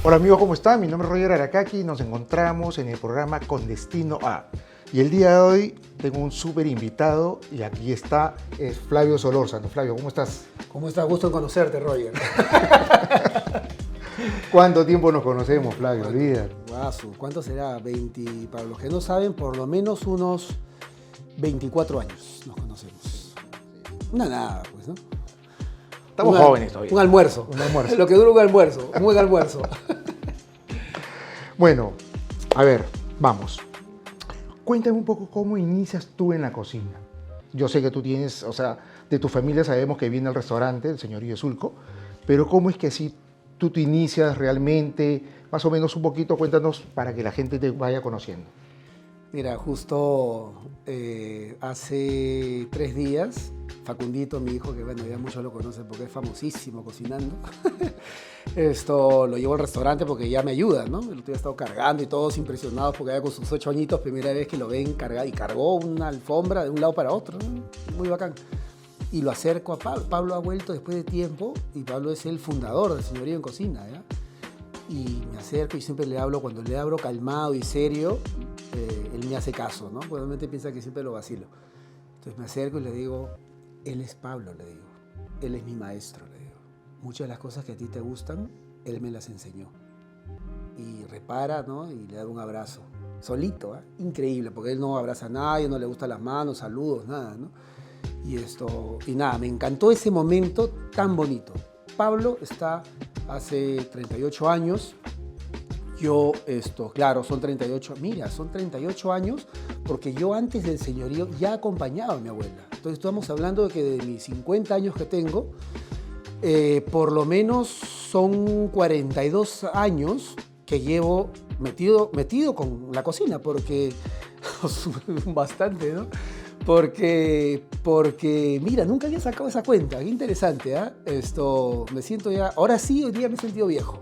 Hola amigos, ¿cómo están? Mi nombre es Roger Aracaki y nos encontramos en el programa Con Destino A. Y el día de hoy tengo un súper invitado y aquí está, es Flavio Solórzano. Flavio, ¿cómo estás? ¿Cómo estás? Gusto en conocerte, Roger. ¿Cuánto tiempo nos conocemos, Flavio? Olvídate. Guasu, ¿cuánto será? 20, para los que no saben, por lo menos unos 24 años nos conocemos. Una nada, pues, ¿no? Estamos jóvenes todavía. Un almuerzo. Un almuerzo. Lo que dura un almuerzo, un buen almuerzo. Bueno, a ver, vamos. Cuéntame un poco cómo inicias tú en la cocina. Yo sé que tú tienes, o sea, de tu familia sabemos que viene al restaurante, el señorío Sulco, pero ¿cómo es que así tú te inicias realmente? Más o menos un poquito, cuéntanos para que la gente te vaya conociendo. Mira, justo hace 3 días, Facundito, mi hijo, que bueno, ya muchos lo conocen porque es famosísimo cocinando, lo llevo al restaurante porque ya me ayuda, ¿no? El otro día he estado cargando y todos impresionados porque ya con sus 8 añitos, primera vez que lo ven cargar y cargó una alfombra de un lado para otro, ¿no? Muy bacán. Y lo acerco a Pablo. Pablo ha vuelto después de tiempo y Pablo es el fundador del Señorío en Cocina, ¿ya? Y me acerco y siempre le hablo, cuando le hablo calmado y serio, él me hace caso, ¿no? Porque realmente piensa que siempre lo vacilo. Entonces me acerco y le digo, él es Pablo, le digo. Él es mi maestro, le digo. Muchas de las cosas que a ti te gustan, él me las enseñó. Y repara, ¿no? Y le da un abrazo. Solito, ¿eh? Increíble, porque él no abraza a nadie, no le gustan las manos, saludos, nada, ¿no? Y nada, me encantó ese momento tan bonito. Pablo está hace 38 años. Yo, claro, son 38, mira, son 38 años porque yo antes del señorío ya acompañaba a mi abuela. Entonces estamos hablando de que de mis 50 años que tengo, por lo menos son 42 años que llevo metido con la cocina, porque bastante, ¿no? Porque, mira, nunca había sacado esa cuenta, qué interesante, ¿eh? Me siento ya, ahora sí, hoy día me he sentido viejo.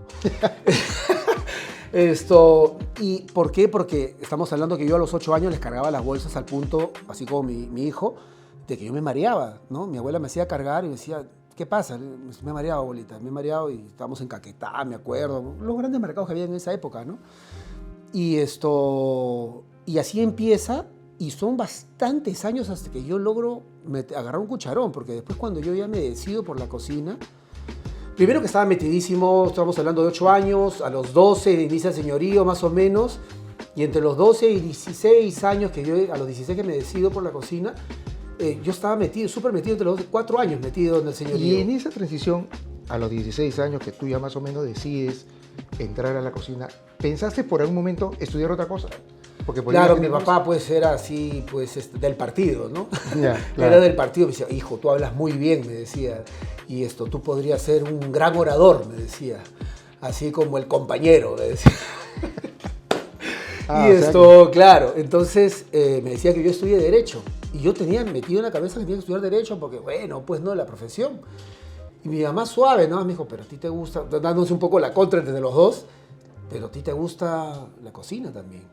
¿Y por qué? Porque estamos hablando que yo a los 8 años les cargaba las bolsas al punto, así como mi hijo, de que yo me mareaba, ¿no? Mi abuela me hacía cargar y me decía, ¿qué pasa? Me he mareado, abuelita, me he mareado y estábamos en Caquetá, me acuerdo, los grandes mercados que había en esa época, ¿no? Y así empieza, y son bastantes años hasta que yo logro agarrar un cucharón, porque después cuando yo ya me decido por la cocina, primero que estaba metidísimo, estábamos hablando de 8 años, a los 12 inicia el señorío más o menos, y entre los 12 y 16 años, a los 16 que me decido por la cocina, yo estaba metido, súper metido, entre los 12, 4 años metido en el señorío. Y en esa transición, a los 16 años que tú ya más o menos decides entrar a la cocina, ¿pensaste por algún momento estudiar otra cosa? Porque claro, mi papá pues era así, pues del partido, ¿no? Ya, claro. Era del partido, me decía, hijo, tú hablas muy bien, me decía, y tú podrías ser un gran orador, me decía, así como el compañero, me decía. Claro, entonces me decía que yo estudié Derecho, y yo tenía metido en la cabeza que tenía que estudiar Derecho, porque bueno, pues no, la profesión. Y mi mamá suave, ¿no? Me dijo, pero a ti te gusta, dándose un poco la contra entre los dos, pero a ti te gusta la cocina también.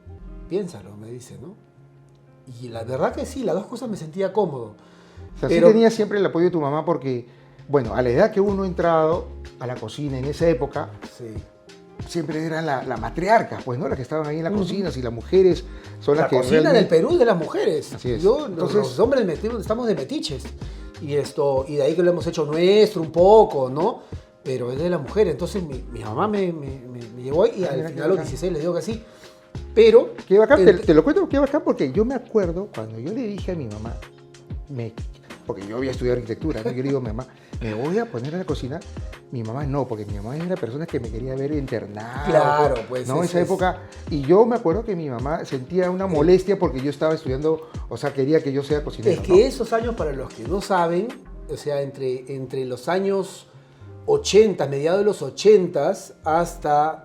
Piénsalo, me dice, ¿no? Y la verdad que sí, las dos cosas me sentía cómodo. O sea, sí tenías siempre el apoyo de tu mamá porque, bueno, a la edad que uno ha entrado a la cocina en esa época, sí, siempre eran la matriarca, pues, ¿no? Las que estaban ahí en la cocina, si las mujeres son las que la cocina del Perú es de las mujeres. Así es. Entonces, los hombres estamos de metiches. Y de ahí que lo hemos hecho nuestro un poco, ¿no? Pero es de la mujer. Entonces mi mamá me llevó y al final a los 16 les digo que sí. Pero... Qué bacán, te lo cuento, qué bacán, porque yo me acuerdo cuando yo le dije a mi mamá, porque yo había estudiado arquitectura, ¿no? Yo le digo a mi mamá, ¿me voy a poner a la cocina? Mi mamá no, porque mi mamá era persona que me quería ver internado. Claro, pues. ¿no? Esa época. Y yo me acuerdo que mi mamá sentía una molestia porque yo estaba estudiando, o sea, quería que yo sea cocinero. Es que, ¿no? Esos años, para los que no saben, o sea, entre los años 80, mediados de los 80 hasta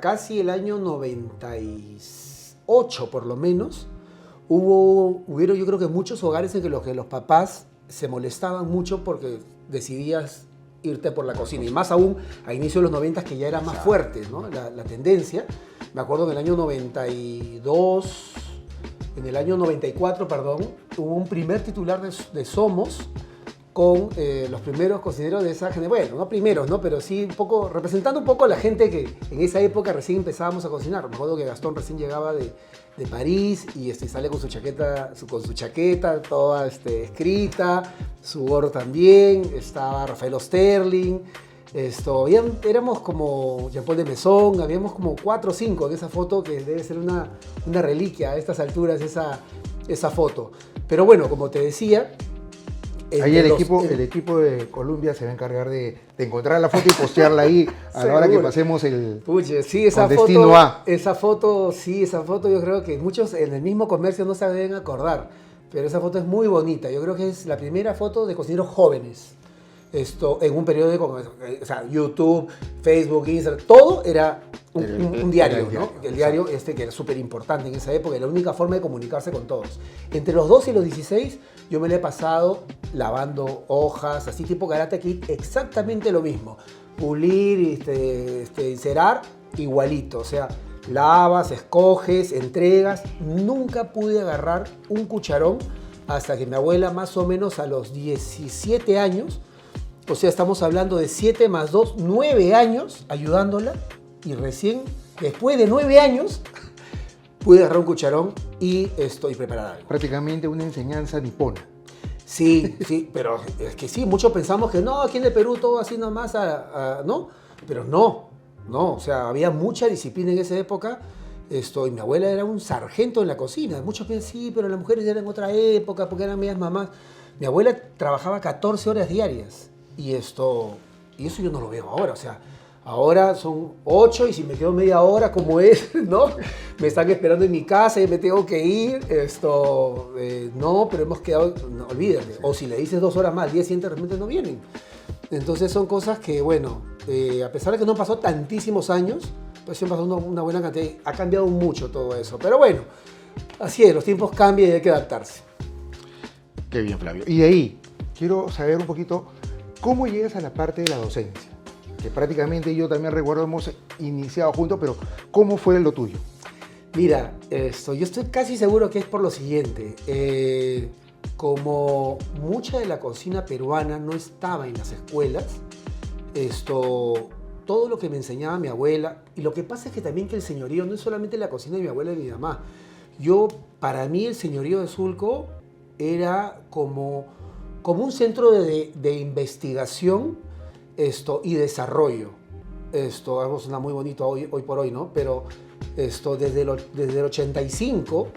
casi el año 98, por lo menos, hubieron yo creo que muchos hogares en que los papás se molestaban mucho porque decidías irte por la cocina. Y más aún a inicios de los 90 que ya era más fuerte, ¿no? La tendencia. Me acuerdo en el año 92, en el año 94, perdón, hubo un primer titular de Somos con los primeros cocineros de esa generación. Bueno, no primeros, ¿no? Pero sí un poco, representando un poco a la gente que en esa época recién empezábamos a cocinar. Me acuerdo que Gastón recién llegaba de París y sale con su chaqueta toda escrita, su gorro también, estaba Rafael Osterling, éramos como Jean-Paul de Mesón, habíamos como 4 o 5 en esa foto, que debe ser una reliquia a estas alturas esa foto. Pero bueno, como te decía... Ahí el equipo de Colombia se va a encargar de encontrar la foto y postearla ahí a la hora que pasemos el sí, esa foto, destino A. Esa foto yo creo que muchos en el mismo comercio no se deben acordar, pero esa foto es muy bonita. Yo creo que es la primera foto de cocineros jóvenes. En un periódico, o sea, YouTube, Facebook, Instagram, todo era un diario, ¿no? El diario que era súper importante en esa época, era la única forma de comunicarse con todos. Entre los 12 y los 16 yo me la he pasado lavando hojas, así tipo Karate Kid, exactamente lo mismo. Pulir, encerar, igualito, o sea, lavas, escoges, entregas. Nunca pude agarrar un cucharón hasta que mi abuela, más o menos a los 17 años, o sea, estamos hablando de 7 más 2, 9 años ayudándola, y recién, después de 9 años, pude agarrar un cucharón y preparar algo. Prácticamente una enseñanza nipona. Sí, pero es que sí, muchos pensamos que no, aquí en el Perú todo así nomás, ¿no? Pero no, o sea, había mucha disciplina en esa época, y mi abuela era un sargento en la cocina. Muchos piensan, sí, pero las mujeres eran en otra época, porque eran medias mamás. Mi abuela trabajaba 14 horas diarias. Y eso yo no lo veo ahora, o sea, ahora son 8 y si me quedo media hora como es, ¿no? Me están esperando en mi casa y me tengo que ir, no, pero hemos quedado, no, olvídate. O si le dices 2 horas más, al día siguiente realmente no vienen. Entonces son cosas que, bueno, a pesar de que no pasó tantísimos años, pues sí han pasado una buena cantidad, ha cambiado mucho todo eso. Pero bueno, así es, los tiempos cambian y hay que adaptarse. Qué bien, Flavio. Y de ahí, quiero saber un poquito... ¿Cómo llegas a la parte de la docencia? Que prácticamente yo también recuerdo hemos iniciado juntos, pero ¿cómo fue lo tuyo? Mira, yo estoy casi seguro que es por lo siguiente. Como mucha de la cocina peruana no estaba en las escuelas, todo lo que me enseñaba mi abuela, y lo que pasa es que también que el señorío no es solamente la cocina de mi abuela y de mi mamá. Para mí el señorío de Sulco era como un centro de investigación y desarrollo. Algo suena muy bonito hoy por hoy, ¿no? Pero desde el 85,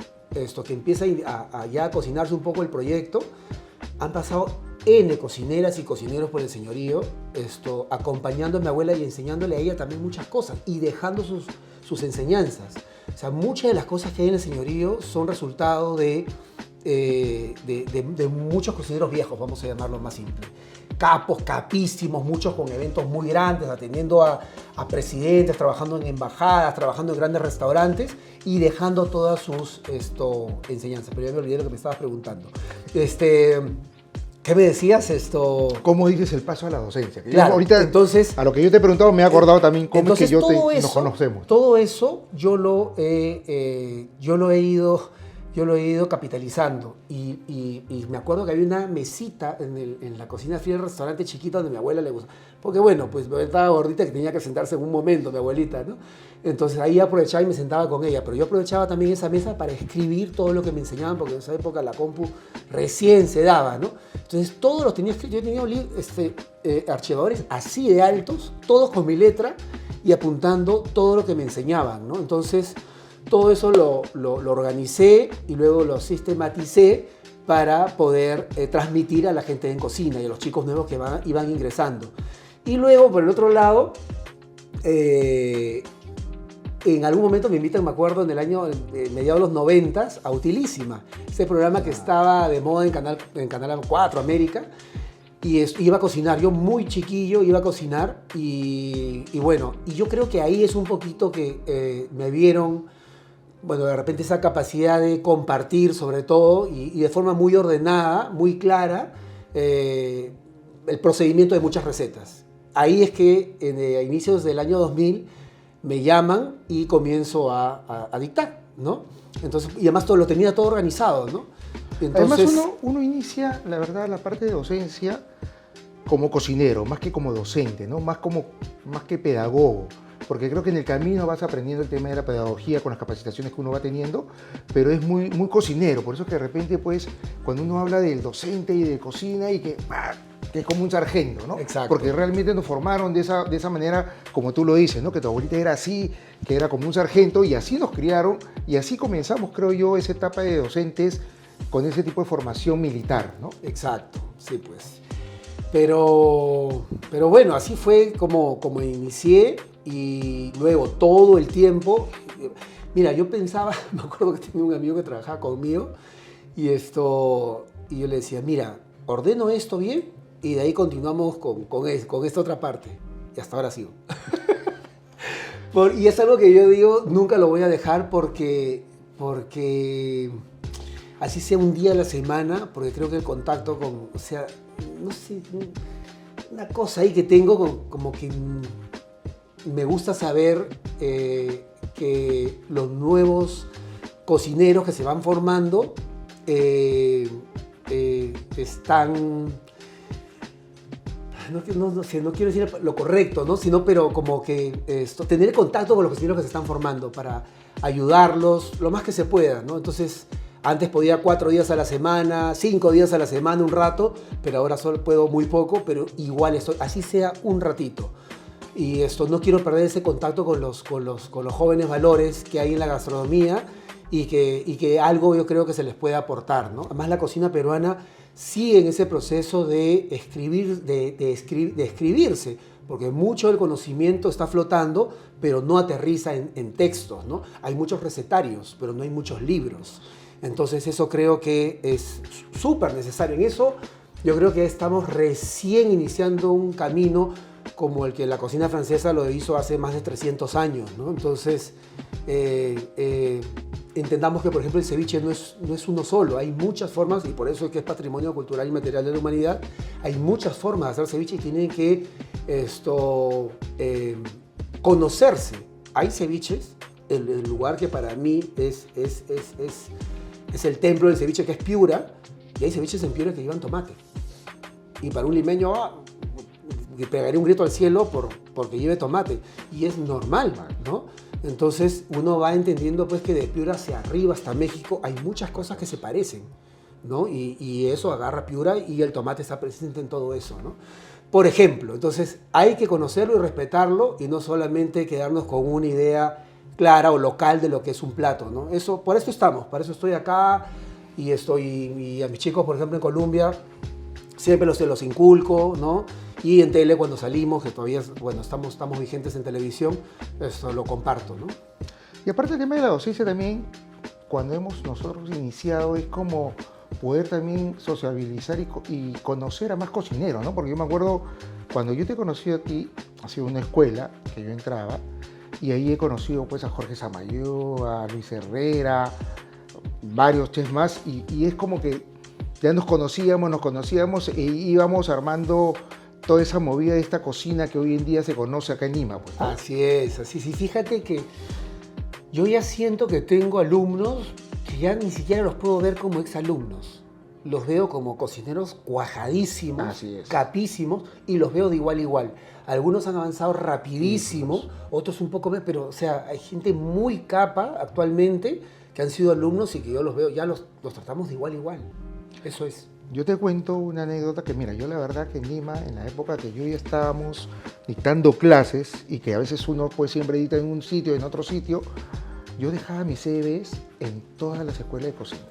que empieza ya a cocinarse un poco el proyecto, han pasado N cocineras y cocineros por el señorío, acompañando a mi abuela y enseñándole a ella también muchas cosas y dejando sus enseñanzas. O sea, muchas de las cosas que hay en el señorío son resultado de muchos cocineros viejos, vamos a llamarlo más simple. Capísimos, muchos con eventos muy grandes, atendiendo a presidentes, trabajando en embajadas, trabajando en grandes restaurantes y dejando todas sus enseñanzas. Pero ya me olvidé lo que me estabas preguntando. ¿Qué me decías? ¿Cómo dices el paso a la docencia? Claro, ahorita, entonces, a lo que yo te he preguntado, me he acordado también cómo es que nos conocemos. Todo eso yo lo he ido capitalizando y me acuerdo que había una mesita en la cocina fría del restaurante chiquito donde mi abuela le gusta. Porque bueno, pues estaba gordita que tenía que sentarse en un momento, mi abuelita, ¿no? Entonces ahí aprovechaba y me sentaba con ella, pero yo aprovechaba también esa mesa para escribir todo lo que me enseñaban, porque en esa época la compu recién se daba, ¿no? Entonces todos los tenía escritos, yo tenía archivadores así de altos, todos con mi letra y apuntando todo lo que me enseñaban, ¿no? Entonces todo eso lo organicé y luego lo sistematicé para poder transmitir a la gente en cocina y a los chicos nuevos que iban ingresando. Y luego, por el otro lado, en algún momento me invitan, me acuerdo, en el año mediados de los 90 a Utilísima, ese programa que estaba de moda en Canal 4 América, y iba a cocinar, yo muy chiquillo iba a cocinar y bueno, y yo creo que ahí es un poquito que me vieron, bueno, de repente esa capacidad de compartir sobre todo y de forma muy ordenada, muy clara, el procedimiento de muchas recetas. Ahí es que a inicios del año 2000 me llaman y comienzo a dictar, ¿no? Entonces, y además lo tenía todo organizado, ¿no? Además, Entonces, uno inicia, la verdad, la parte de docencia como cocinero, más que como docente, ¿no? Más que pedagogo. Porque creo que en el camino vas aprendiendo el tema de la pedagogía con las capacitaciones que uno va teniendo, pero es muy cocinero. Por eso que de repente, pues, cuando uno habla del docente y de cocina y que es como un sargento, ¿no? Exacto. Porque realmente nos formaron de esa manera, como tú lo dices, ¿no? Que tu abuelita era así, que era como un sargento, y así nos criaron, y así comenzamos, creo yo, esa etapa de docentes con ese tipo de formación militar, ¿no? exacto, sí, pues. Pero bueno, así fue como inicié y luego todo el tiempo, mira, yo pensaba, me acuerdo que tenía un amigo que trabajaba conmigo y yo le decía, mira, ordeno esto bien y de ahí continuamos con esta otra parte. Y hasta ahora sigo. Y es algo que yo digo, nunca lo voy a dejar porque así sea un día a la semana, porque creo que el contacto con, o sea, no sé, una cosa ahí que tengo como que me gusta saber que los nuevos cocineros que se van formando están, no sé, no quiero decir lo correcto, ¿no? Sino, pero como que tener contacto con los cocineros que se están formando para ayudarlos lo más que se pueda, ¿no? Entonces, antes podía 4 días a la semana, 5 días a la semana, un rato, pero ahora solo puedo muy poco, pero igual estoy, así sea un ratito. Y no quiero perder ese contacto con los jóvenes valores que hay en la gastronomía y que algo yo creo que se les puede aportar, ¿no? Además, la cocina peruana sigue en ese proceso de escribirse, porque mucho del conocimiento está flotando, pero no aterriza en textos, ¿no? Hay muchos recetarios, pero no hay muchos libros. Entonces eso creo que es súper necesario. En eso yo creo que estamos recién iniciando un camino como el que la cocina francesa lo hizo hace más de 300 años, ¿no? Entonces entendamos que, por ejemplo, el ceviche no es uno solo, hay muchas formas, y por eso es que es patrimonio cultural y material de la humanidad. Hay muchas formas de hacer ceviche y tienen que conocerse. Hay ceviches, el lugar que para mí es el templo del ceviche, que es Piura, y hay ceviches en Piura que llevan tomate. Y para un limeño, que pegaría un grito al cielo porque lleve tomate. Y es normal, ¿no? Entonces uno va entendiendo pues que de Piura hacia arriba hasta México hay muchas cosas que se parecen, ¿no? Y eso agarra Piura y el tomate está presente en todo eso, ¿no? Por ejemplo, entonces hay que conocerlo y respetarlo y no solamente quedarnos con una idea clara o local de lo que es un plato, ¿no? Por eso estamos, para eso estoy acá y a mis chicos, por ejemplo, en Colombia, siempre los inculco, ¿no? Y en tele cuando salimos, que todavía, bueno, estamos vigentes en televisión, eso lo comparto, ¿no? Y aparte del tema de la docencia también, cuando hemos nosotros iniciado, es como poder también sociabilizar y conocer a más cocineros, ¿no? Porque yo me acuerdo, cuando yo te conocí a ti, ha sido una escuela que yo entraba, y ahí he conocido pues a Jorge Samayoa, a Luis Herrera, varios chefs más, y es como que ya nos conocíamos e íbamos armando toda esa movida de esta cocina que hoy en día se conoce acá en Lima, pues, ¿no? Así es, así. Sí, fíjate que yo ya siento que tengo alumnos que ya ni siquiera los puedo ver como exalumnos. Los veo como cocineros cuajadísimos, Así es. capísimos, y los veo de igual a igual. Algunos han avanzado rapidísimo, otros un poco más, pero o sea, hay gente muy capa actualmente que han sido alumnos y que yo los veo, ya los tratamos de igual a igual. Eso es. Yo te cuento una anécdota que, mira, yo la verdad que en Lima, en la época que yo ya estábamos dictando clases y que a veces uno pues siempre dicta en un sitio, en otro sitio, yo dejaba mis CVs en todas las escuelas de cocina.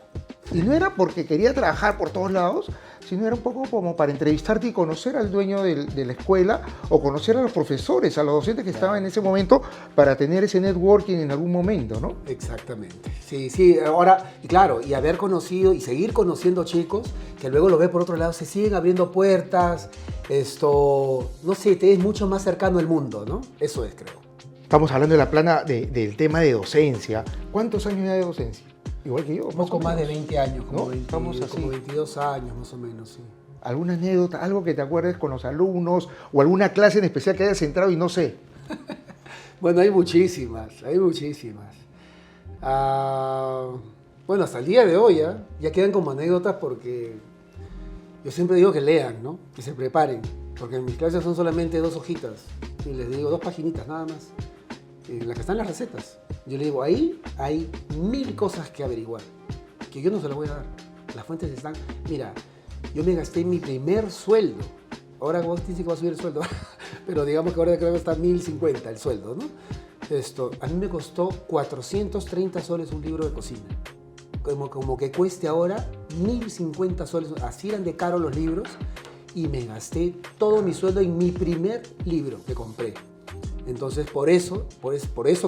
Y no era porque quería trabajar por todos lados, sino era un poco como para entrevistarte y conocer al dueño de la escuela o conocer a los profesores, a los docentes que estaban en ese momento para tener ese networking en algún momento, ¿no? Exactamente. Sí, ahora, y claro, y haber conocido y seguir conociendo chicos que luego lo ve por otro lado, se siguen abriendo puertas, no sé, te es mucho más cercano al mundo, ¿no? Eso es, creo. Estamos hablando de la plana del tema de docencia. ¿Cuántos años ya de docencia? Igual que yo. Un poco más de 20 años, como, ¿no? 20, Estamos así. como 22 años más o menos, sí. ¿Alguna anécdota, algo que te acuerdes con los alumnos o alguna clase en especial que hayas entrado y no sé? Bueno, hay muchísimas, hay muchísimas. Bueno, hasta el día de hoy ya quedan como anécdotas porque yo siempre digo que lean, ¿no? Que se preparen, porque en mis clases son solamente 2 hojitas y les digo 2 paginitas nada más, en las que están las recetas. Yo les digo, ahí hay 1000 cosas que averiguar, que yo no se las voy a dar. Las fuentes están, mira, yo me gasté mi primer sueldo. Ahora vos dices que va a subir el sueldo, pero digamos que ahora creo que está 1050 el sueldo, ¿no? A mí me costó 430 soles un libro de cocina. Como que cueste ahora 1050 soles, así eran de caro los libros, y me gasté todo mi sueldo en mi primer libro que compré. Entonces, por eso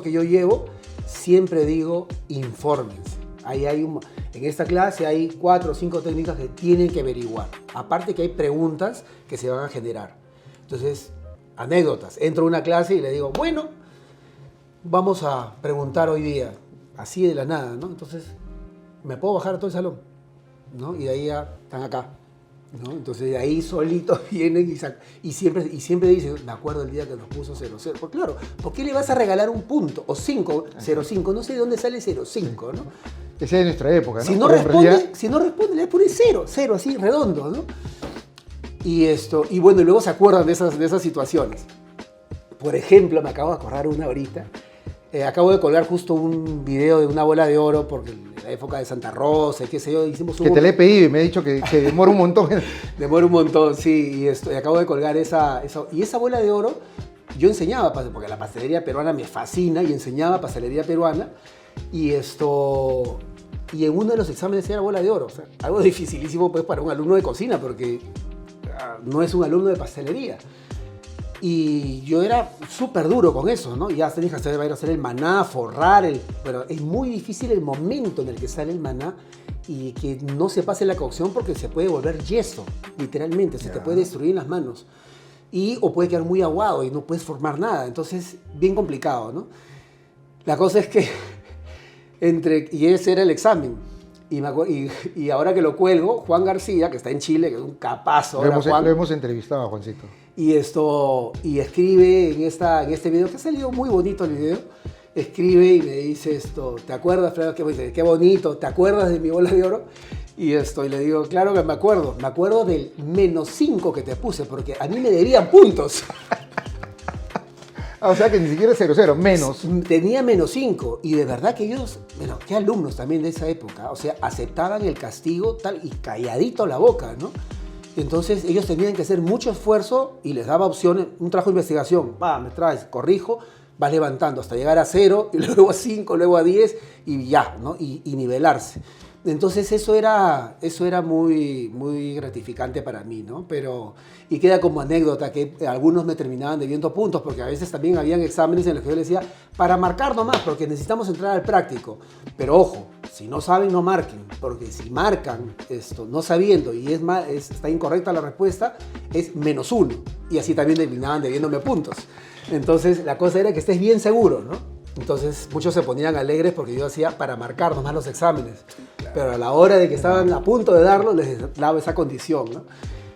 que yo llevo, siempre digo, infórmense. En esta clase hay 4 o 5 técnicas que tienen que averiguar. Aparte que hay preguntas que se van a generar. Entonces, anécdotas. Entro a una clase y le digo, bueno, vamos a preguntar hoy día, así de la nada, ¿no? Entonces, ¿me puedo bajar a todo el salón? ¿No? Y de ahí ya están acá, ¿no? Entonces de ahí solitos vienen y siempre dicen, me acuerdo el día que nos puso 0,0. Pues claro, ¿por qué le vas a regalar un punto? O 5, 0,5, no sé de dónde sale 0,5, ¿no? Esa es de nuestra época, ¿no? Si no responde, le pones 0, así, redondo, ¿no? Y bueno, y luego se acuerdan de esas situaciones. Por ejemplo, me acabo de acordar una ahorita. Acabo de colgar justo un video de una bola de oro, porque en la época de Santa Rosa, qué sé yo, hicimos un... Que te la he pedido y me he dicho que demora un montón. Demora un montón, sí, y acabo de colgar esa bola de oro. Yo enseñaba, porque la pastelería peruana me fascina, y enseñaba pastelería peruana, y en uno de los exámenes era bola de oro. O sea, algo dificilísimo pues para un alumno de cocina, porque no es un alumno de pastelería. Y yo era súper duro con eso, ¿no? Ya tenías que hacer el maná, forrar, pero es muy difícil el momento en el que sale el maná y que no se pase la cocción porque se puede volver yeso, literalmente, se te puede destruir en las manos. O puede quedar muy aguado y no puedes formar nada, entonces bien complicado, ¿no? La cosa es que, y ese era el examen. Y ahora que lo cuelgo, Juan García, que está en Chile, que es un capazo. Lo hemos entrevistado a Juancito. Y escribe en este video, que ha salido muy bonito el video, escribe y me dice ¿te acuerdas, Flavio? Qué bonito, ¿te acuerdas de mi bola de oro? Y le digo, claro que me acuerdo del -5 que te puse, porque a mí me debían puntos. O sea que ni siquiera 0,0, menos. Tenía -5, y de verdad que ellos, bueno, qué alumnos también de esa época, o sea, aceptaban el castigo tal y calladito la boca, ¿no? Entonces ellos tenían que hacer mucho esfuerzo y les daba opciones, un trabajo de investigación, me traes, corrijo, vas levantando hasta llegar a 0, y luego a 5, luego a 10 y ya, ¿no? Y nivelarse. Entonces eso era muy, muy gratificante para mí, ¿no? Y queda como anécdota que algunos me terminaban debiendo puntos, porque a veces también habían exámenes en los que yo les decía, para marcar nomás, porque necesitamos entrar al práctico. Pero ojo, si no saben, no marquen, porque si marcan no sabiendo y está incorrecta la respuesta, es -1. Y así también terminaban debiéndome puntos. Entonces la cosa era que estés bien seguro, ¿no? Entonces muchos se ponían alegres porque yo hacía para marcar nomás los exámenes. Claro. Pero a la hora de que estaban a punto de darlo, les daba esa condición, ¿no?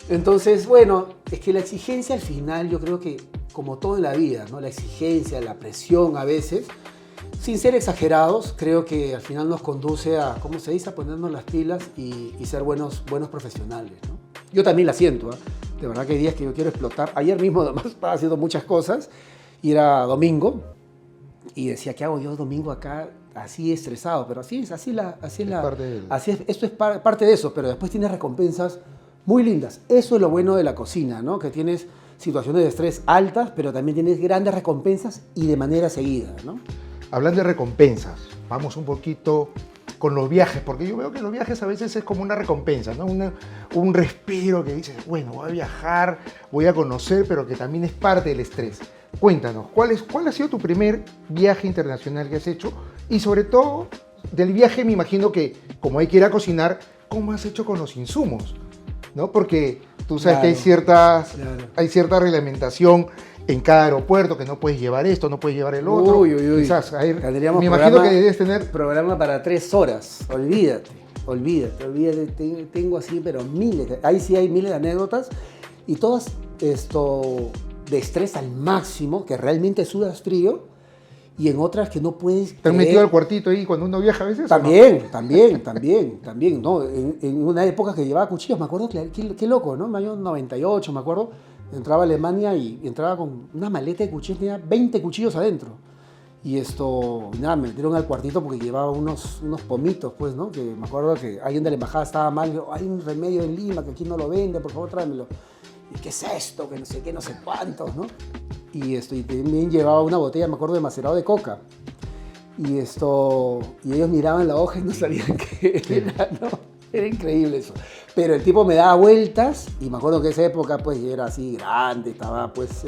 Entonces, bueno, es que la exigencia al final, yo creo que como todo en la vida, ¿no? La exigencia, la presión a veces, sin ser exagerados, creo que al final nos conduce a, ¿cómo se dice?, a ponernos las pilas y ser buenos profesionales, ¿no? Yo también la siento, ¿eh? De verdad que hay días que yo quiero explotar. Ayer mismo además estaba haciendo muchas cosas y era domingo. Y decía, ¿qué hago yo domingo acá así estresado? Pero así es, esto es parte de eso, pero después tienes recompensas muy lindas. Eso es lo bueno de la cocina, ¿no? Que tienes situaciones de estrés altas, pero también tienes grandes recompensas y de manera seguida, ¿no? Hablando de recompensas, vamos un poquito con los viajes, porque yo veo que los viajes a veces es como una recompensa, ¿no? Un respiro que dices, bueno, voy a viajar, voy a conocer, pero que también es parte del estrés. Cuéntanos, ¿cuál ha sido tu primer viaje internacional que has hecho? Y sobre todo, del viaje me imagino que, como hay que ir a cocinar, ¿cómo has hecho con los insumos? ¿No? Porque tú sabes que hay cierta reglamentación en cada aeropuerto, que no puedes llevar esto, no puedes llevar el otro. Quizás, me imagino que debes tener... Programa para 3 horas, olvídate. Tengo así, pero ahí sí hay miles de anécdotas, y todas de estrés al máximo, que realmente sudas frío, y en otras que no puedes ¿Te han creer. metido al cuartito ahí cuando uno viaja a veces? ¿o no? También, ¿no? En una época que llevaba cuchillos, me acuerdo, qué loco, ¿no? En el año 98, me acuerdo, entraba a Alemania y entraba con una maleta de cuchillos, tenía 20 cuchillos adentro. Y nada, me metieron al cuartito porque llevaba unos pomitos, pues, ¿no? Que me acuerdo que alguien de la embajada estaba mal, dijo, hay un remedio en Lima que aquí no lo vende, por favor tráemelo. ¿Y qué es esto? Que no sé qué, no sé cuántos, ¿no? Y también llevaba una botella, me acuerdo, de macerado de coca. Y ellos miraban la hoja y no sabían qué era, ¿no? Era increíble eso. Pero el tipo me daba vueltas y me acuerdo que esa época pues yo era así grande, estaba pues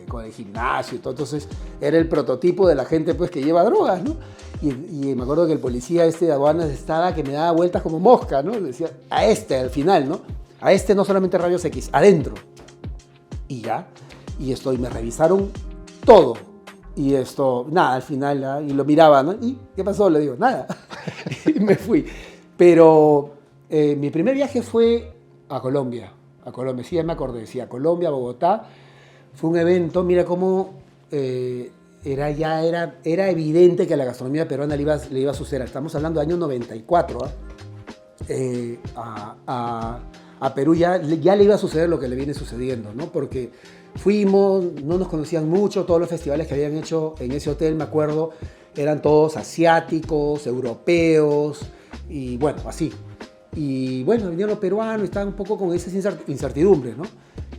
con el gimnasio y todo, entonces era el prototipo de la gente pues que lleva drogas, ¿no? Y me acuerdo que el policía de aduanas estaba que me daba vueltas como mosca, ¿no? Le decía, al final, ¿no? A no solamente rayos X, adentro. Y ya, y me revisaron todo. Y nada, al final, y lo miraba, ¿no? ¿Y qué pasó? Le digo, nada. Y me fui. Pero mi primer viaje fue a Colombia. Sí, ya me acordé. Sí, a Colombia, a Bogotá. Fue un evento, mira cómo era evidente que a la gastronomía peruana le iba a suceder. Estamos hablando del año 94, ¿eh? A Perú ya le iba a suceder lo que le viene sucediendo, ¿no? Porque fuimos, no nos conocían mucho, todos los festivales que habían hecho en ese hotel, me acuerdo, eran todos asiáticos, europeos, y bueno, así. Y bueno, venían los peruanos, estaban un poco con esa incertidumbre, ¿no?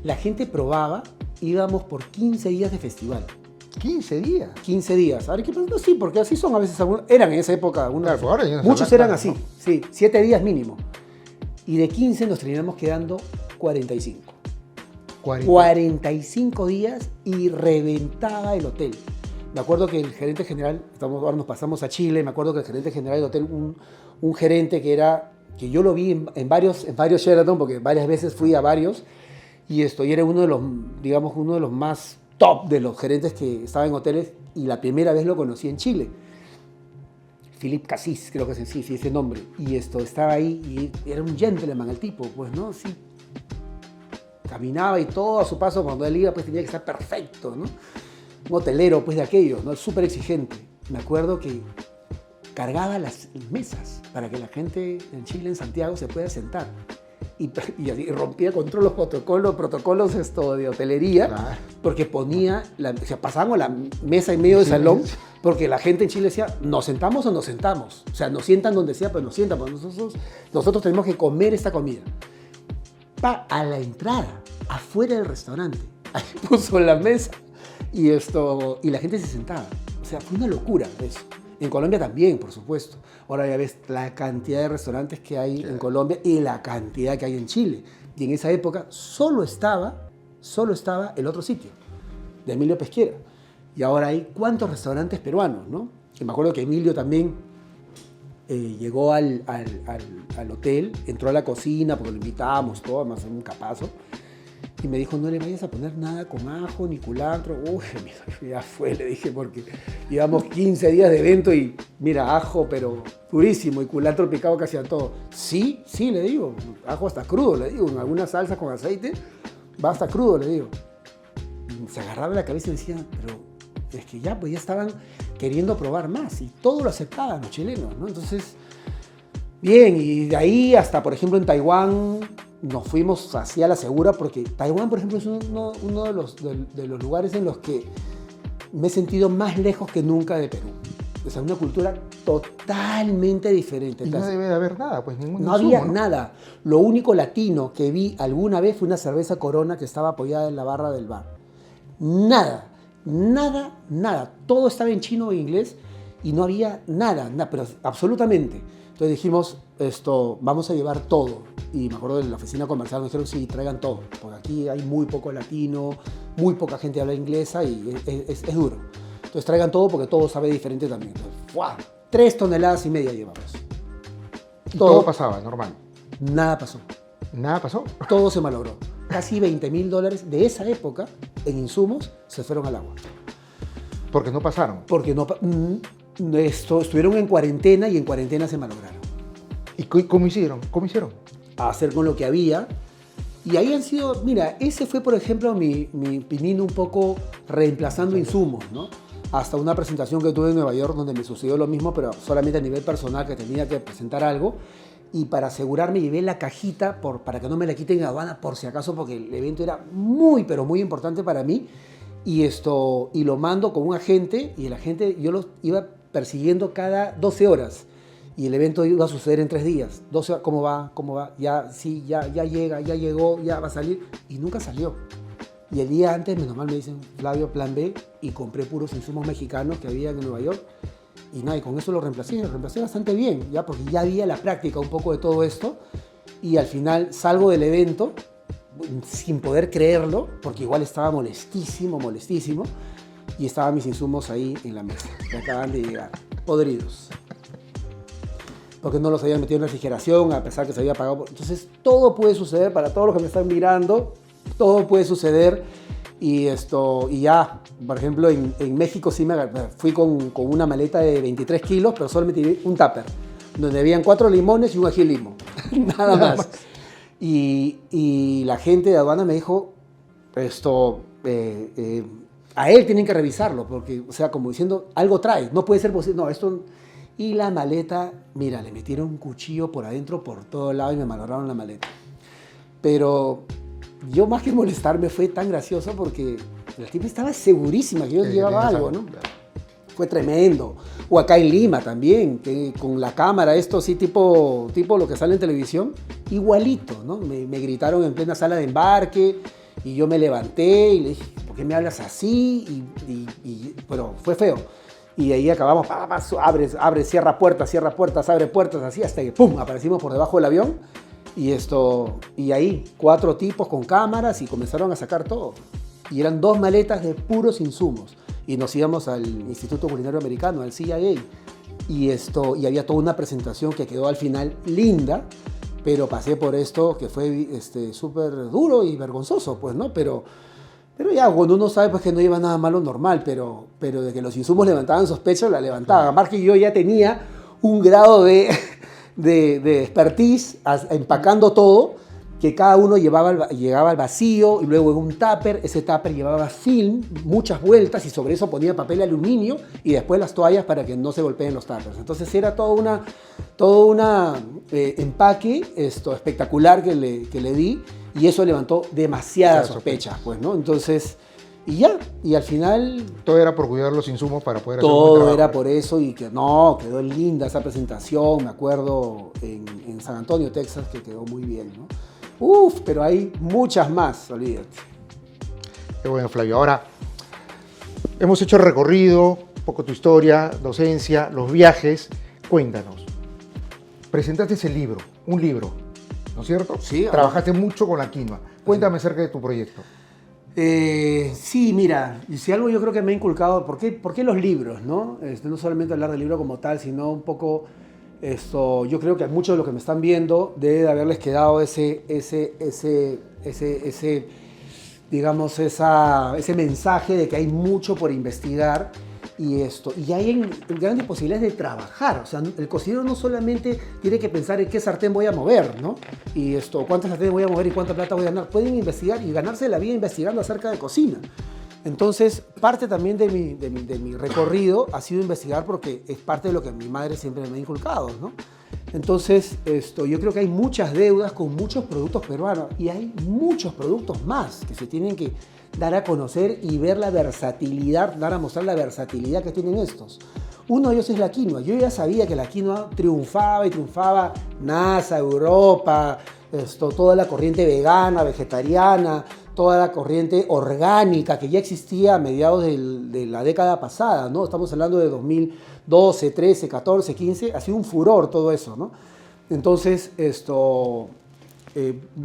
La gente probaba, íbamos por 15 días de festival. 15 días. 15 días. A ver, ¿qué pasa? No, sí, porque así son a veces algunos. Eran en esa época algunos. Claro, ahora ya no se muchos habla, eran claro, así, ¿no? sí, 7 días mínimo. Y de 15 nos terminamos quedando 45. 45 días y reventaba el hotel. Me acuerdo que el gerente general, ahora nos pasamos a Chile, me acuerdo que el gerente general del hotel, un gerente que yo lo vi en varios Sheraton, porque varias veces fui a varios, y era uno de los más top de los gerentes que estaba en hoteles, y la primera vez lo conocí en Chile. Philip Cassis, creo que es sí, ese nombre. Y estaba ahí y era un gentleman el tipo, pues, ¿no? Sí. Caminaba y todo a su paso, cuando él iba, pues tenía que estar perfecto, ¿no? Un hotelero, pues, de aquellos, ¿no? Súper exigente. Me acuerdo que cargaba las mesas para que la gente en Chile, en Santiago, se pueda sentar. Y rompía con todos los protocolos de hotelería, Claro. porque pasábamos la mesa en medio del salón, Sí. porque la gente en Chile decía, ¿nos sentamos o nos sentamos? O sea, nos sientan donde sea, pero nos sientan, porque nosotros tenemos que comer esta comida. A la entrada, afuera del restaurante, ahí puso la mesa y la gente se sentaba. O sea, fue una locura eso. En Colombia también, por supuesto. Ahora ya ves la cantidad de restaurantes que hay en Colombia y la cantidad que hay en Chile. Y en esa época solo estaba el otro sitio, de Emilio Pesquera. Y ahora hay cuántos restaurantes peruanos, ¿no? Y me acuerdo que Emilio también llegó al hotel, entró a la cocina porque lo invitábamos, todo, además un capazo. Y me dijo, no le vayas a poner nada con ajo ni culantro. Uy, ya fue, le dije, porque llevamos 15 días de evento y mira, ajo, pero durísimo, y culantro picado casi a todo. Sí, le digo, ajo hasta crudo, le digo, en alguna salsa con aceite, va hasta crudo, le digo. Y se agarraba la cabeza y decía, pero es que ya, pues ya estaban queriendo probar más y todo lo aceptaban los chilenos, ¿no? Entonces, bien, y de ahí hasta, por ejemplo, en Taiwán, nos fuimos hacia la segura, porque Taiwán, por ejemplo, es uno de los lugares en los que me he sentido más lejos que nunca de Perú. O sea, una cultura totalmente diferente. Y no debe de haber nada, pues ningún No insumo, había nada. Lo único latino que vi alguna vez fue una cerveza Corona que estaba apoyada en la barra del bar. Nada. Todo estaba en chino e inglés y no había nada, pero absolutamente. Entonces dijimos, vamos a llevar todo. Y me acuerdo de la oficina comercial, nos dijeron, sí, traigan todo, porque aquí hay muy poco latino, muy poca gente habla inglesa y es duro. Entonces traigan todo porque todo sabe diferente también. Entonces, ¡fua! 3,5 toneladas llevamos. Y todo pasaba, normal. Nada pasó. Nada pasó. Todo se malogró. Casi $20,000 de esa época en insumos se fueron al agua. Porque no pasaron. Porque estuvieron en cuarentena y en cuarentena se malograron. ¿Y cómo hicieron? A hacer con lo que había. Y ahí han sido, mira, ese fue, por ejemplo, mi pinino un poco reemplazando insumos, ¿no? hasta una presentación que tuve en Nueva York donde me sucedió lo mismo, pero solamente a nivel personal, que tenía que presentar algo. Y para asegurarme llevé la cajita para que no me la quiten en aduana por si acaso, porque el evento era muy, pero muy importante para mí. Y lo mando con un agente, y el agente yo lo iba persiguiendo cada 12 horas. Y el evento iba a suceder en 3 días. 12 horas, ¿cómo va? ¿Cómo va? Ya, sí, ya llega, ya llegó, ya va a salir. Y nunca salió. Y el día antes, menos mal, me dicen, Flavio, plan B, y compré puros insumos mexicanos que había en Nueva York. Y nada, y con eso lo reemplacé bastante bien, ya, porque ya había la práctica un poco de todo esto. Y al final salgo del evento sin poder creerlo, porque igual estaba molestísimo, y estaban mis insumos ahí en la mesa, que acaban de llegar, podridos. Porque no los habían metido en refrigeración, a pesar que se había pagado. Entonces, todo puede suceder, para todos los que me están mirando, todo puede suceder. Y ya, por ejemplo, en México sí fui con una maleta de 23 kilos, pero solamente llevé un tupper, donde habían 4 limones y un ají limo, nada más. Y la gente de aduana me dijo, a él tienen que revisarlo, porque, o sea, como diciendo, algo trae, no puede ser posible, no, esto... Y la maleta, mira, le metieron un cuchillo por adentro, por todo lado, y me malograron la maleta. Pero yo, más que molestarme, fue tan gracioso porque la tipa estaba segurísima que yo llevaba algo, ¿no? Fue tremendo. O acá en Lima también, que con la cámara, esto sí, tipo lo que sale en televisión, igualito, ¿no? Me gritaron en plena sala de embarque y yo me levanté y le dije, ¿por qué me hablas así? Pero fue feo. Y ahí acabamos, abre, cierra puertas, abre puertas, así, hasta que ¡pum!, aparecimos por debajo del avión. Y ahí, 4 tipos con cámaras y comenzaron a sacar todo. Y eran 2 maletas de puros insumos. Y nos íbamos al Instituto Culinario Americano, al CIA. Y había toda una presentación que quedó al final linda, pero pasé por esto que fue súper duro y vergonzoso, pues, ¿no? Pero ya, cuando uno sabe pues, que no lleva nada malo, normal, pero de que los insumos levantaban sospechas, la levantaban. Además que yo ya tenía un grado de expertise empacando todo, que cada uno llegaba al vacío y luego en un tupper, ese tupper llevaba film, muchas vueltas, y sobre eso ponía papel de aluminio y después las toallas para que no se golpeen los tuppers. Entonces era todo una empaque espectacular que le di, y eso levantó demasiadas sospechas, pues, ¿no? Entonces, y al final... Todo era por cuidar los insumos para poder hacer un Todo trabajo. era por eso, y quedó linda esa presentación, me acuerdo, en San Antonio, Texas, que quedó muy bien, ¿no? Pero hay muchas más, olvídate. Qué bueno, Flavio. Ahora, hemos hecho el recorrido, un poco tu historia, docencia, los viajes. Cuéntanos. Presentaste ese libro, un libro, ¿no es cierto? Sí. Trabajaste mucho con la quinoa. Cuéntame acerca de tu proyecto. Sí, mira, y si algo yo creo que me ha inculcado, ¿por qué los libros, no? No solamente hablar del libro como tal, sino un poco... yo creo que a muchos de los que me están viendo debe de haberles quedado ese mensaje de que hay mucho por investigar, y hay grandes posibilidades de trabajar. O sea, el cocinero no solamente tiene que pensar en qué sartén voy a mover, ¿no? Y cuántas sartenes voy a mover y cuánta plata voy a ganar. Pueden investigar y ganarse la vida investigando acerca de cocina. Entonces, parte también de mi recorrido ha sido investigar, porque es parte de lo que mi madre siempre me ha inculcado, ¿no? Entonces, yo creo que hay muchas deudas con muchos productos peruanos, y hay muchos productos más que se tienen que dar a conocer y ver la versatilidad, dar a mostrar la versatilidad que tienen estos. Uno de ellos es la quinoa. Yo ya sabía que la quinoa triunfaba, y triunfaba NASA, Europa, toda la corriente vegana, vegetariana, toda la corriente orgánica que ya existía a mediados de la década pasada, ¿no? Estamos hablando de 2012, 13, 14, 15, ha sido un furor todo eso, ¿no? Entonces,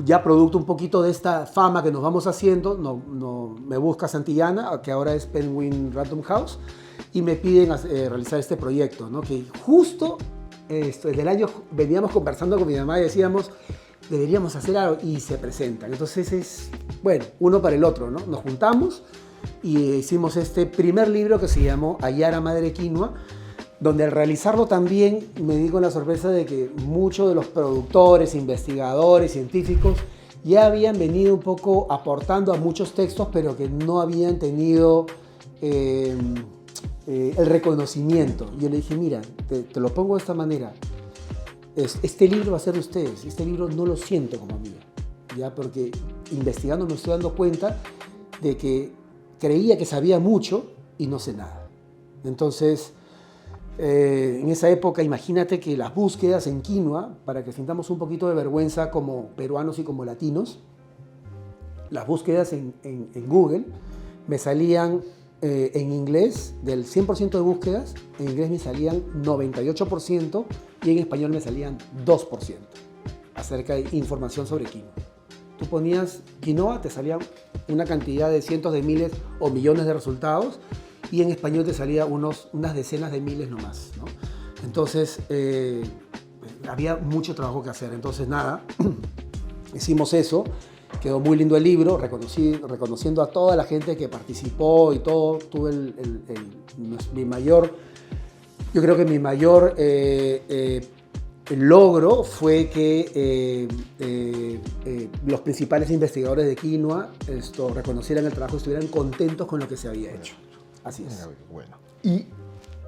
ya producto un poquito de esta fama que nos vamos haciendo, me busca Santillana, que ahora es Penguin Random House, y me piden realizar este proyecto, ¿no? Que justo desde el año veníamos conversando con mi mamá y decíamos, deberíamos hacer algo, y se presentan. Entonces es, bueno, uno para el otro, ¿no? Nos juntamos y hicimos este primer libro que se llamó Ayara Madre Quinoa, donde al realizarlo también me di con la sorpresa de que muchos de los productores, investigadores, científicos ya habían venido un poco aportando a muchos textos, pero que no habían tenido el reconocimiento. Yo le dije, mira, te lo pongo de esta manera. Este libro va a ser de ustedes. Este libro no lo siento como mío, ¿ya? Porque investigando me estoy dando cuenta de que creía que sabía mucho y no sé nada. Entonces, en esa época, imagínate que las búsquedas en quinoa, para que sintamos un poquito de vergüenza como peruanos y como latinos, las búsquedas en Google me salían en inglés, del 100% de búsquedas, en inglés me salían 98% y en español me salían 2% acerca de información sobre quinoa. Tú ponías quinoa, te salían una cantidad de cientos de miles o millones de resultados y en español te salía unas decenas de miles nomás, ¿no? Entonces, había mucho trabajo que hacer. Entonces, nada, hicimos eso. Quedó muy lindo el libro, reconociendo a toda la gente que participó y todo. Tuve mi mayor, yo creo que mi mayor logro fue que los principales investigadores de quinoa reconocieran el trabajo y estuvieran contentos con lo que se había hecho. Así es. Bueno. ¿Y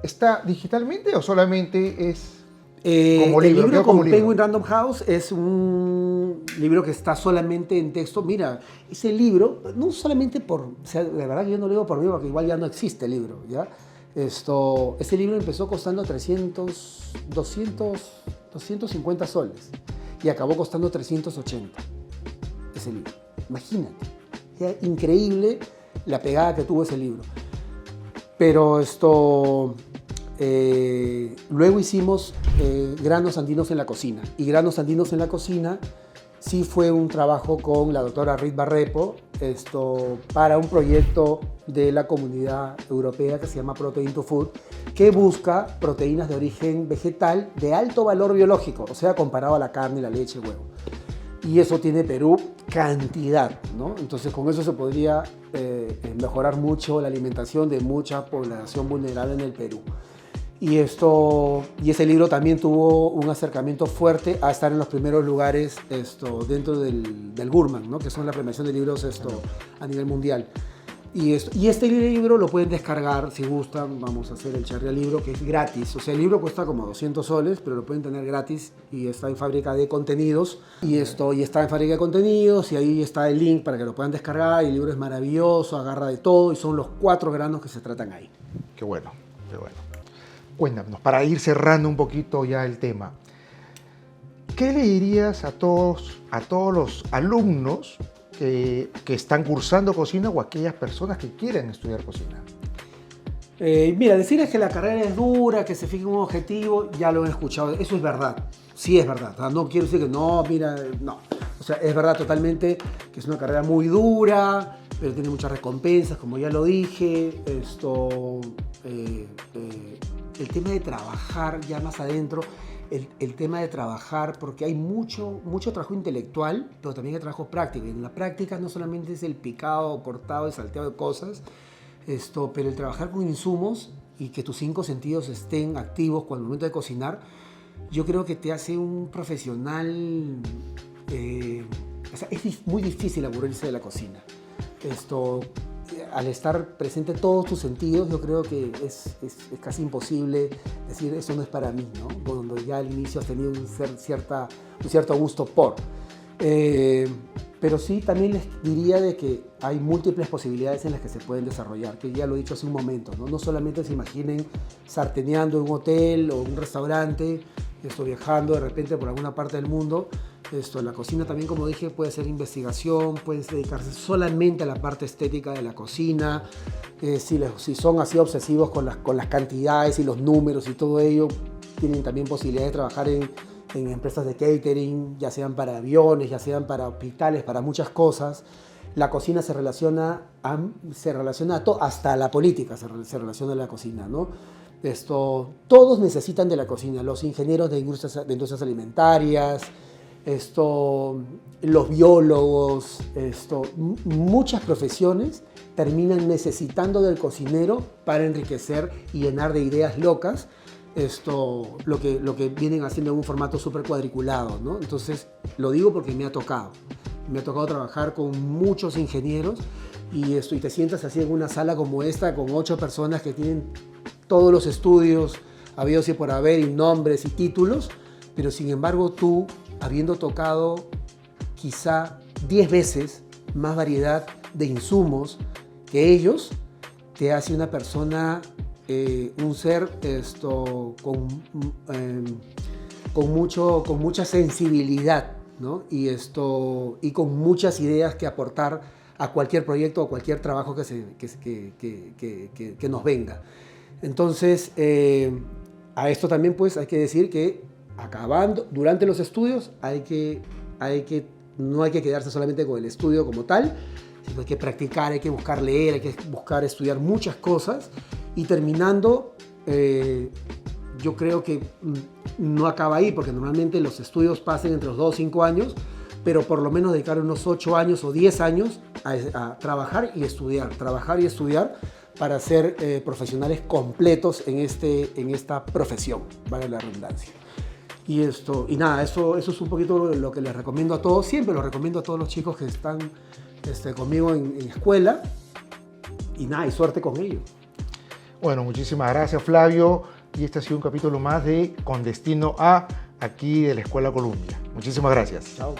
está digitalmente o solamente es como libro? El libro como con libro? Penguin Random House es un libro que está solamente en texto. Mira, ese libro, no solamente por... O sea, la verdad que yo no lo digo por mí, porque igual ya no existe el libro, ¿ya? Ese libro empezó costando 250 soles y acabó costando 380, ese libro. Imagínate, era increíble la pegada que tuvo ese libro. Pero luego hicimos Granos Andinos en la Cocina. Y Granos Andinos en la Cocina sí fue un trabajo con la doctora Ritva Repo para un proyecto de la Comunidad Europea que se llama Protein to Food, que busca proteínas de origen vegetal de alto valor biológico, o sea, comparado a la carne, la leche, el huevo. Y eso tiene Perú cantidad, ¿no? Entonces con eso se podría mejorar mucho la alimentación de mucha población vulnerable en el Perú. Y ese libro también tuvo un acercamiento fuerte a estar en los primeros lugares dentro del Gurman, ¿no? Que son la premiación de libros a nivel mundial. Y este libro lo pueden descargar si gustan. Vamos a hacer el Charria Libro, que es gratis. O sea, el libro cuesta como 200 soles, pero lo pueden tener gratis y está en Fábrica de Contenidos. Y está en Fábrica de Contenidos y ahí está el link para que lo puedan descargar. Y el libro es maravilloso, agarra de todo y son los 4 granos que se tratan ahí. Qué bueno, qué bueno. Cuéntanos, para ir cerrando un poquito ya el tema, ¿qué le dirías a todos los alumnos que están cursando cocina o a aquellas personas que quieren estudiar cocina? Mira, decirles que la carrera es dura, que se fije un objetivo, ya lo he escuchado, eso es verdad, sí es verdad. O sea, no quiero decir que no, mira, no. O sea, es verdad totalmente que es una carrera muy dura, pero tiene muchas recompensas, como ya lo dije. El tema de trabajar ya más adentro, el tema de trabajar, porque hay mucho trabajo intelectual, pero también hay trabajo práctico. Y en la práctica no solamente es el picado, cortado y salteado de cosas, pero el trabajar con insumos y que tus 5 sentidos estén activos cuando el momento de cocinar, yo creo que te hace un profesional. O sea, es muy difícil aburrirse de la cocina. Al estar presente todos tus sentidos, yo creo que es casi imposible decir eso no es para mí, ¿no? Cuando ya al inicio has tenido un cierto gusto por. Pero sí, también les diría de que hay múltiples posibilidades en las que se pueden desarrollar, que ya lo he dicho hace un momento, ¿no? No solamente se imaginen sarteneando en un hotel o un restaurante, viajando de repente por alguna parte del mundo. La cocina también, como dije, puede ser investigación, pueden dedicarse solamente a la parte estética de la cocina. Si son así obsesivos con las cantidades y los números y todo ello, tienen también posibilidad de trabajar en empresas de catering, ya sean para aviones, ya sean para hospitales, para muchas cosas. La cocina se relaciona hasta la política se relaciona a la cocina, ¿no? Todos necesitan de la cocina, los ingenieros de industrias alimentarias, los biólogos, muchas profesiones terminan necesitando del cocinero para enriquecer y llenar de ideas locas lo que vienen haciendo en un formato súper cuadriculado, ¿no? Entonces, lo digo porque me ha tocado trabajar con muchos ingenieros y te sientas así en una sala como esta con 8 personas que tienen todos los estudios habidos y por haber, y nombres y títulos, pero sin embargo tú, habiendo tocado quizá 10 veces más variedad de insumos que ellos, te hace una persona, un ser con mucha sensibilidad, ¿no? Y con muchas ideas que aportar a cualquier proyecto o cualquier trabajo que nos venga. Entonces, a esto también pues hay que decir que durante los estudios no hay que quedarse solamente con el estudio como tal, sino hay que practicar, hay que buscar leer, hay que buscar estudiar muchas cosas, y terminando, yo creo que no acaba ahí, porque normalmente los estudios pasan entre los 2 o 5 años, pero por lo menos dedicar unos 8 años o 10 años a trabajar y estudiar para ser profesionales completos en esta profesión, vale la redundancia. Y nada, eso es un poquito lo que les recomiendo a todos. Siempre lo recomiendo a todos los chicos que están conmigo en escuela. Y nada, y suerte con ellos. Bueno, muchísimas gracias, Flavio. Y este ha sido un capítulo más de Con Destino A, aquí de la Escuela Columbia. Muchísimas gracias. Chao.